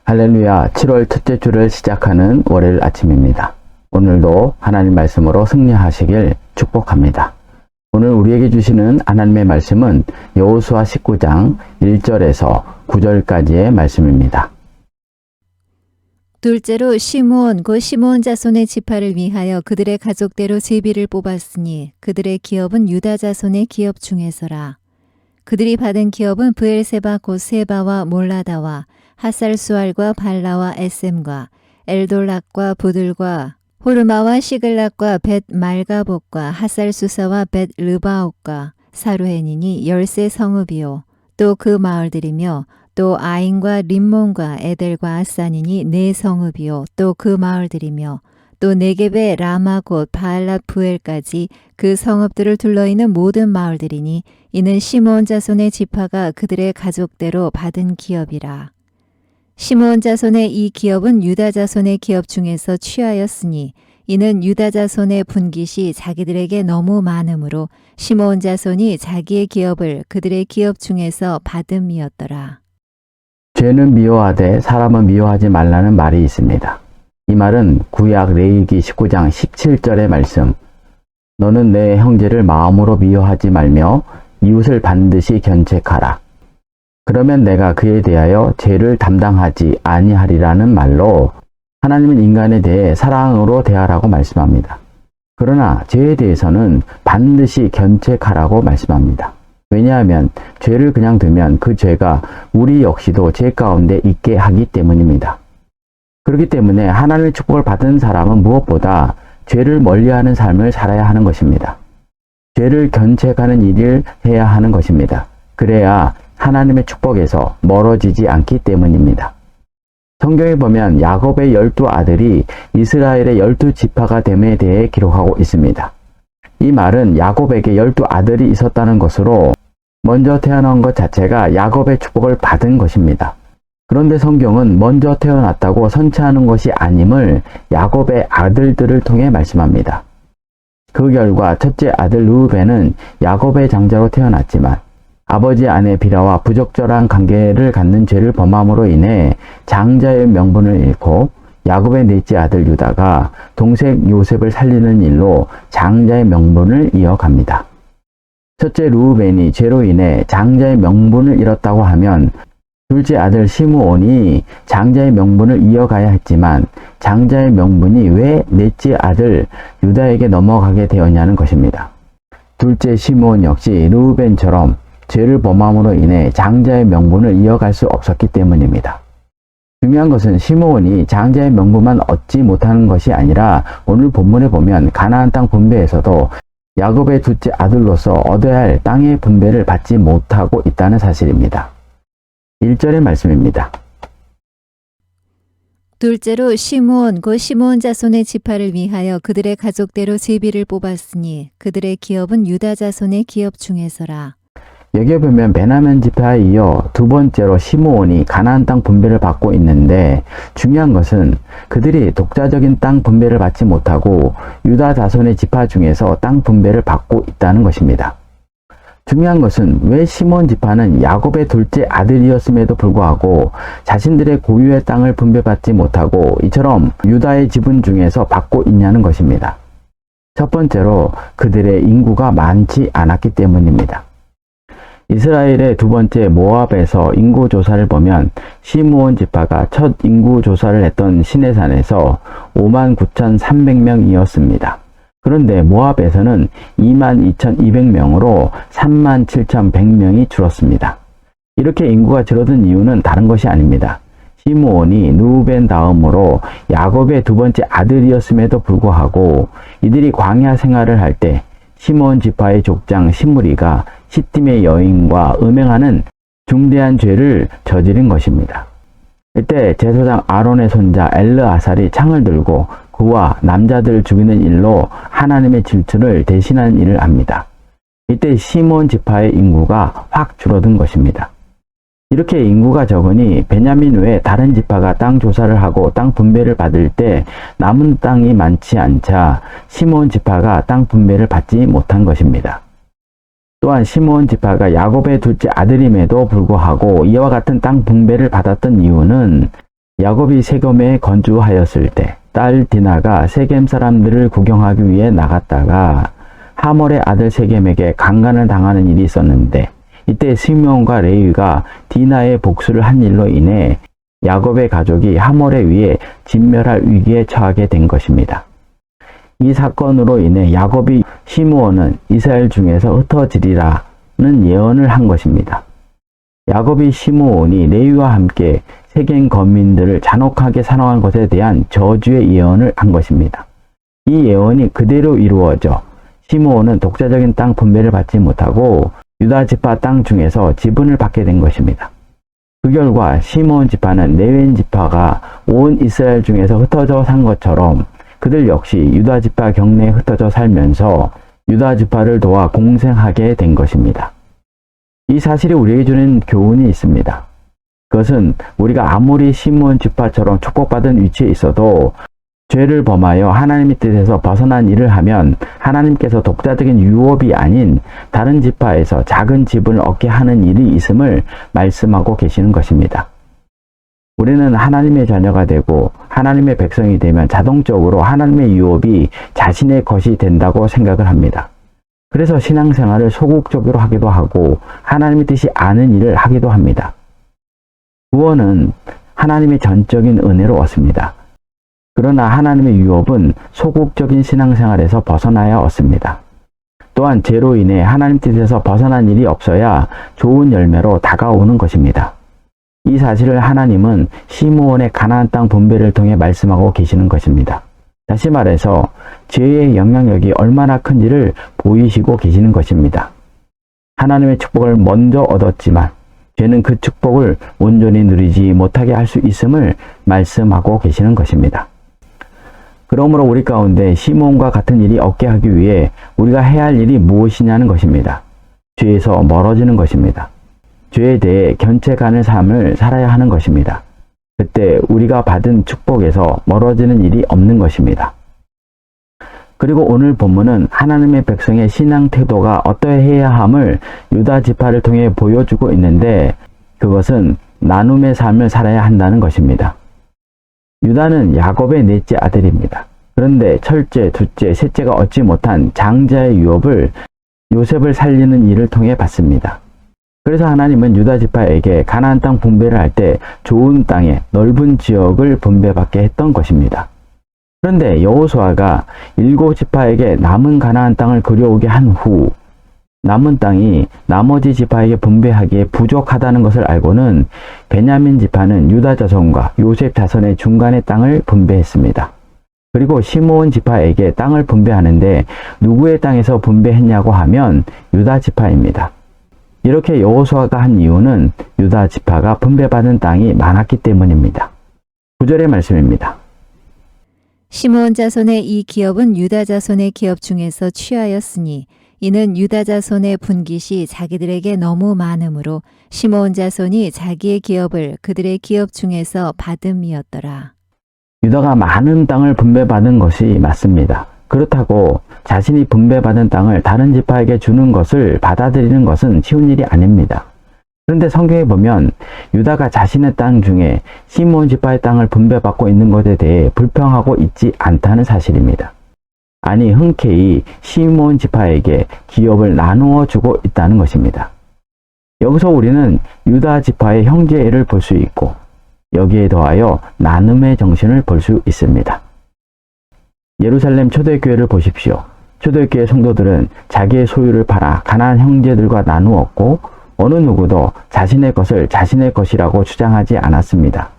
할렐루야, 7월 첫째 주를 시작하는 월요일 아침입니다. 오늘도 하나님 말씀으로 승리하시길 축복합니다. 오늘 우리에게 주시는 하나님의 말씀은 여호수아 19장 1절에서 9절까지의 말씀입니다. 둘째로 시므온 곧 시므온 자손의 지파를 위하여 그들의 가족대로 제비를 뽑았으니 그들의 기업은 유다 자손의 기업 중에서라. 그들이 받은 기업은 브엘세바 곧 세바와 몰라다와 하살수알과 발라와 에셈과 엘돌락과 부들과 호르마와 시글락과 벳 말가복과 하살수사와 벳 르바옥과 사루헨이니 13 성읍이요. 또 그 마을들이며 또 아인과 림몬과 에델과 아산이니 4 성읍이요. 또 그 마을들이며 또 네겝의 라마 곧 바알랏 부엘까지 그 성읍들을 둘러있는 모든 마을들이니 이는 시므온 자손의 지파가 그들의 가족대로 받은 기업이라. 시므온 자손의 이 기업은 유다 자손의 기업 중에서 취하였으니 이는 유다 자손의 분깃이 자기들에게 너무 많으므로 시므온 자손이 자기의 기업을 그들의 기업 중에서 받음이었더라. 죄는 미워하되 사람은 미워하지 말라는 말이 있습니다. 이 말은 구약 레위기 19장 17절의 말씀, 너는 내 형제를 마음으로 미워하지 말며 이웃을 반드시 견책하라. 그러면 내가 그에 대하여 죄를 담당하지 아니하리라는 말로 하나님은 인간에 대해 사랑으로 대하라고 말씀합니다. 그러나 죄에 대해서는 반드시 견책하라고 말씀합니다. 왜냐하면 죄를 그냥 두면 그 죄가 우리 역시도 죄 가운데 있게 하기 때문입니다. 그렇기 때문에 하나님의 축복을 받은 사람은 무엇보다 죄를 멀리하는 삶을 살아야 하는 것입니다. 죄를 견책하는 일을 해야 하는 것입니다. 그래야 하나님의 축복에서 멀어지지 않기 때문입니다. 성경에 보면 야곱의 12 아들이 이스라엘의 12지파가 됨에 대해 기록하고 있습니다. 이 말은 야곱에게 12 아들이 있었다는 것으로 먼저 태어난 것 자체가 야곱의 축복을 받은 것입니다. 그런데 성경은 먼저 태어났다고 선처하는 것이 아님을 야곱의 아들들을 통해 말씀합니다. 그 결과 첫째 아들 르우벤은 야곱의 장자로 태어났지만 아버지 아내 비라와 부적절한 관계를 갖는 죄를 범함으로 인해 장자의 명분을 잃고 야곱의 넷째 아들 유다가 동생 요셉을 살리는 일로 장자의 명분을 이어갑니다. 첫째 르우벤이 죄로 인해 장자의 명분을 잃었다고 하면 둘째 아들 시므온이 장자의 명분을 이어가야 했지만 장자의 명분이 왜 넷째 아들 유다에게 넘어가게 되었냐는 것입니다. 둘째 시므온 역시 르우벤처럼 죄를 범함으로 인해 장자의 명분을 이어갈 수 없었기 때문입니다. 중요한 것은 시므온이 장자의 명분만 얻지 못하는 것이 아니라 오늘 본문에 보면 가나안 땅 분배에서도 야곱의 둘째 아들로서 얻어야 할 땅의 분배를 받지 못하고 있다는 사실입니다. 1절의 말씀입니다. 둘째로 시므온 곧 시므온 자손의 지파를 위하여 그들의 가족대로 제비를 뽑았으니 그들의 기업은 유다 자손의 기업 중에서라. 여기에 보면 베냐민 지파에 이어 두 번째로 시므온이 가나안 땅 분배를 받고 있는데 중요한 것은 그들이 독자적인 땅 분배를 받지 못하고 유다 자손의 지파 중에서 땅 분배를 받고 있다는 것입니다. 중요한 것은 왜 시므온 지파는 야곱의 둘째 아들이었음에도 불구하고 자신들의 고유의 땅을 분배받지 못하고 이처럼 유다의 지분 중에서 받고 있냐는 것입니다. 첫 번째로 그들의 인구가 많지 않았기 때문입니다. 이스라엘의 두 번째 모압에서 인구 조사를 보면 시므온 지파가 첫 인구 조사를 했던 시내산에서 59,300명이었습니다. 그런데 모압에서는 22,200명으로 37,100명이 줄었습니다. 이렇게 인구가 줄어든 이유는 다른 것이 아닙니다. 시므온이 르우벤 다음으로 야곱의 두 번째 아들이었음에도 불구하고 이들이 광야 생활을 할 때 시므온 지파의 족장 시므리가 시팀의 여인과 음행하는 중대한 죄를 저지른 것입니다. 이때 제사장 아론의 손자 엘르아살이 창을 들고 그와 남자들을 죽이는 일로 하나님의 질투를 대신하는 일을 합니다. 이때 시므온 지파의 인구가 확 줄어든 것입니다. 이렇게 인구가 적으니 베냐민 외에 다른 지파가 땅 조사를 하고 땅 분배를 받을 때 남은 땅이 많지 않자 시므온 지파가 땅 분배를 받지 못한 것입니다. 또한 시므온 지파가 야곱의 둘째 아들임에도 불구하고 이와 같은 땅 분배를 받았던 이유는 야곱이 세겜에 건주하였을 때 딸 디나가 세겜 사람들을 구경하기 위해 나갔다가 하몰의 아들 세겜에게 강간을 당하는 일이 있었는데, 이때 시므온과 레위가 디나의 복수를 한 일로 인해 야곱의 가족이 하몰에 의해 진멸할 위기에 처하게 된 것입니다. 이 사건으로 인해 야곱이 시므온은 이스라엘 중에서 흩어지리라는 예언을 한 것입니다. 야곱이 시므온이 레위와 함께 세겜 거민들을 잔혹하게 사랑한 것에 대한 저주의 예언을 한 것입니다. 이 예언이 그대로 이루어져 시므온은 독자적인 땅 분배를 받지 못하고 유다 지파 땅 중에서 지분을 받게 된 것입니다. 그 결과 시므온 지파는 레위 지파가 온 이스라엘 중에서 흩어져 산 것처럼 그들 역시 유다 지파 경내에 흩어져 살면서 유다 지파를 도와 공생하게 된 것입니다. 이 사실이 우리에게 주는 교훈이 있습니다. 그것은 우리가 아무리 시므온 지파처럼 축복받은 위치에 있어도 죄를 범하여 하나님의 뜻에서 벗어난 일을 하면 하나님께서 독자적인 유업이 아닌 다른 지파에서 작은 지분을 얻게 하는 일이 있음을 말씀하고 계시는 것입니다. 우리는 하나님의 자녀가 되고 하나님의 백성이 되면 자동적으로 하나님의 유업이 자신의 것이 된다고 생각을 합니다. 그래서 신앙생활을 소극적으로 하기도 하고 하나님의 뜻이 아닌 일을 하기도 합니다. 구원은 하나님의 전적인 은혜로 얻습니다. 그러나 하나님의 유업은 소극적인 신앙생활에서 벗어나야 얻습니다. 또한 죄로 인해 하나님 뜻에서 벗어난 일이 없어야 좋은 열매로 다가오는 것입니다. 이 사실을 하나님은 시므온의 가나안 땅 분배를 통해 말씀하고 계시는 것입니다. 다시 말해서 죄의 영향력이 얼마나 큰지를 보이시고 계시는 것입니다. 하나님의 축복을 먼저 얻었지만 죄는 그 축복을 온전히 누리지 못하게 할 수 있음을 말씀하고 계시는 것입니다. 그러므로 우리 가운데 시므온과 같은 일이 없게 하기 위해 우리가 해야 할 일이 무엇이냐는 것입니다. 죄에서 멀어지는 것입니다. 죄에 대해 견책하는 삶을 살아야 하는 것입니다. 그때 우리가 받은 축복에서 멀어지는 일이 없는 것입니다. 그리고 오늘 본문은 하나님의 백성의 신앙 태도가 어떠해야 함을 유다 지파를 통해 보여주고 있는데, 그것은 나눔의 삶을 살아야 한다는 것입니다. 유다는 야곱의 넷째 아들입니다. 그런데 첫째, 둘째, 셋째가 얻지 못한 장자의 유업을 요셉을 살리는 일을 통해 받습니다. 그래서 하나님은 유다 지파에게 가나안 땅 분배를 할 때 좋은 땅에 넓은 지역을 분배받게 했던 것입니다. 그런데 여호수아가 7지파에게 남은 가나안 땅을 들여오게 한 후 남은 땅이 나머지 지파에게 분배하기에 부족하다는 것을 알고는 베냐민 지파는 유다 자손과 요셉 자손의 중간의 땅을 분배했습니다. 그리고 시므온 지파에게 땅을 분배하는데 누구의 땅에서 분배했냐고 하면 유다 지파입니다. 이렇게 여호수아가 한 이유는 유다 지파가 분배받은 땅이 많았기 때문입니다. 9절의 말씀입니다. 시므온 자손의 이 기업은 유다 자손의 기업 중에서 취하였으니 이는 유다 자손의 분깃이 자기들에게 너무 많으므로 시므온 자손이 자기의 기업을 그들의 기업 중에서 받음이었더라. 유다가 많은 땅을 분배받은 것이 맞습니다. 그렇다고 자신이 분배받은 땅을 다른 지파에게 주는 것을 받아들이는 것은 쉬운 일이 아닙니다. 그런데 성경에 보면 유다가 자신의 땅 중에 시므온 지파의 땅을 분배받고 있는 것에 대해 불평하고 있지 않다는 사실입니다. 아니, 흔쾌히 시므온 지파에게 기업을 나누어 주고 있다는 것입니다. 여기서 우리는 유다 지파의 형제애를 볼 수 있고 여기에 더하여 나눔의 정신을 볼 수 있습니다. 예루살렘 초대교회를 보십시오. 초대교회 성도들은 자기의 소유를 팔아 가난한 형제들과 나누었고 어느 누구도 자신의 것을 자신의 것이라고 주장하지 않았습니다.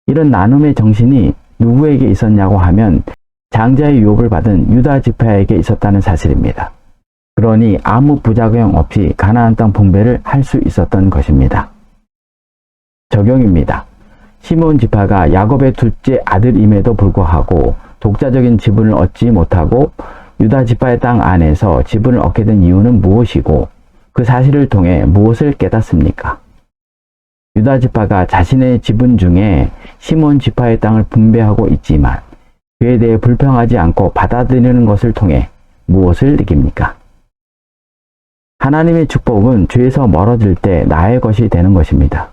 이런 나눔의 정신이 누구에게 있었냐고 하면 장자의 유업을 받은 유다 지파에게 있었다는 사실입니다. 그러니 아무 부작용 없이 가나안 땅 분배를 할 수 있었던 것입니다. 적용입니다. 시므온 지파가 야곱의 둘째 아들임에도 불구하고 독자적인 지분을 얻지 못하고 유다 지파의 땅 안에서 지분을 얻게 된 이유는 무엇이고 그 사실을 통해 무엇을 깨닫습니까? 유다 지파가 자신의 지분 중에 시므온 지파의 땅을 분배하고 있지만 그에 대해 불평하지 않고 받아들이는 것을 통해 무엇을 느낍니까? 하나님의 축복은 죄에서 멀어질 때 나의 것이 되는 것입니다.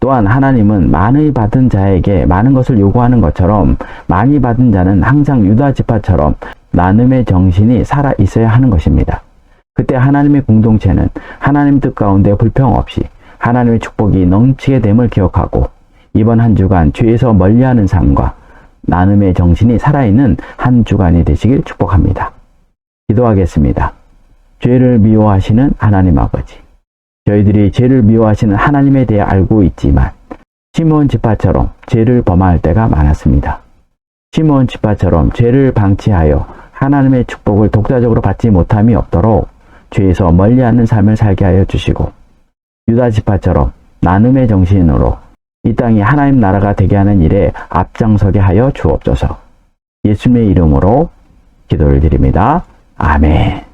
또한 하나님은 많이 받은 자에게 많은 것을 요구하는 것처럼 많이 받은 자는 항상 유다 지파처럼 나눔의 정신이 살아 있어야 하는 것입니다. 그때 하나님의 공동체는 하나님 뜻 가운데 불평 없이 하나님의 축복이 넘치게 됨을 기억하고 이번 한 주간 죄에서 멀리하는 삶과 나눔의 정신이 살아있는 한 주간이 되시길 축복합니다. 기도하겠습니다. 죄를 미워하시는 하나님 아버지, 저희들이 죄를 미워하시는 하나님에 대해 알고 있지만 시므온 지파처럼 죄를 범할 때가 많았습니다. 시므온 지파처럼 죄를 방치하여 하나님의 축복을 독자적으로 받지 못함이 없도록 죄에서 멀리하는 삶을 살게 하여 주시고 유다 지파처럼 나눔의 정신으로 이 땅이 하나님 나라가 되게 하는 일에 앞장서게 하여 주옵소서. 예수님의 이름으로 기도를 드립니다. 아멘.